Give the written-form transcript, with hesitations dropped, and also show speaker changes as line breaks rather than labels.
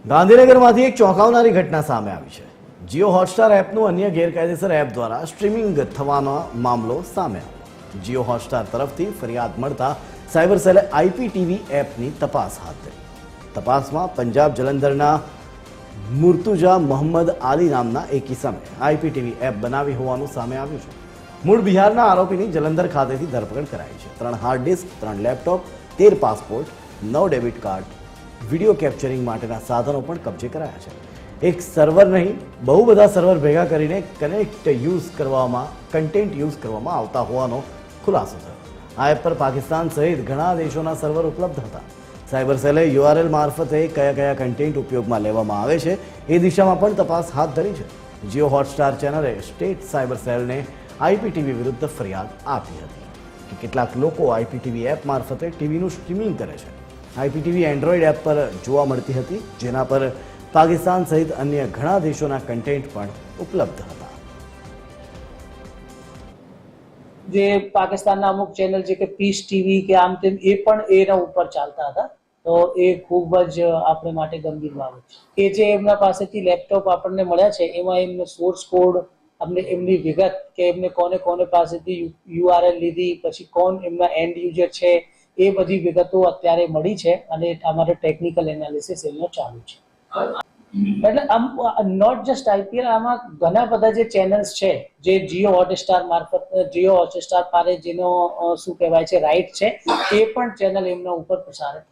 ગાંધીનગરમાંથી એક ચોંકાવનારી ઘટના સામે આવી છે। જીઓ હોટસ્ટાર એપનું અન્ય ગેરકાયદેસર એપ દ્વારા સ્ટ્રીમિંગ થવાનો મામલો સામે આવ્યો। જીઓ હોટસ્ટાર તરફથી ફરિયાદ મળતા સાયબર સેલે આઈપીટીવી એપની તપાસ હાથ ધરી। તપાસમાં પંજાબ જલંધરના મુર્તુજા મોહમ્મદ આલી નામના એક ઇસમે આઈપીટીવી એપ બનાવી હોવાનું સામે આવ્યું છે। મૂળ બિહારના આરોપીની જલંધર ખાતેથી ધરપકડ કરાઈ છે। 3 hard disk, 3 laptop, 13 passport, 9 debit card, video capturing માટેના સાધનો પણ કબજે કરાયા છે। એક સર્વર નહીં, બહુ બધા સર્વર ભેગા કરીને કન્ટેન્ટ યુઝ કરવામાં આવતા હોવાનો ખુલાસો થયો। આ એપ પર પાકિસ્તાન સહિત ઘણા દેશોના સર્વર ઉપલબ્ધ હતા। સાયબર સેલે યુઆરએલ મારફતે કયા કન્ટેન્ટ ઉપયોગમાં લેવામાં આવે છે એ દિશામાં પણ તપાસ હાથ ધરી છે। જીઓ હોટસ્ટાર ચેનલે સ્ટેટ સાયબર સેલને આઈપીટીવી વિરુદ્ધ ફરિયાદ આપી હતી કે કેટલાક લોકો આઈપીટીવી એપ મારફતે ટીવીનું સ્ટ્રીમિંગ કરે છે। આઈપીટીવી એન્ડ્રોઈડ એપ પર જોવા મળતી હતી, જેના પર પાકિસ્તાન સહિત અન્ય ઘણા દેશોના કન્ટેન્ટ પણ ઉપલબ્ધ હતા।
જે પાકિસ્તાનના અમુક ચેનલ છે કે પીસ ટીવી કે આમ તેમ એ પણ એના ઉપર ચાલતા હતા, તો એ ખૂબ જ આપણે માટે ગંભીર બાબત છે કે જે એમના પાસેથી લેપટોપ આપણને મળ્યા છે એમાં એમનો સોર્સ કોડ, અમને એમની વિગત કે એમને કોને પાસેથી યુઆરએલ લીધી, પછી કોણ એમના એન્ડ યુઝર છે, એ બધી વિગતો અત્યારે મળી છે અને અમારે ટેકનિકલ એનાલિસિસ એમનો ચાલુ છે। એટલે આમ નોટ જસ્ટ આઈપીએલ, આમાં ઘણા બધા જે ચેનલ્સ છે જે જીઓ હોટસ્ટાર મારફત, જીઓ હોટસ્ટાર પાસે જેનો શું કહેવાય છે રાઈટ છે, એ પણ ચેનલ એમના ઉપર પ્રસારિત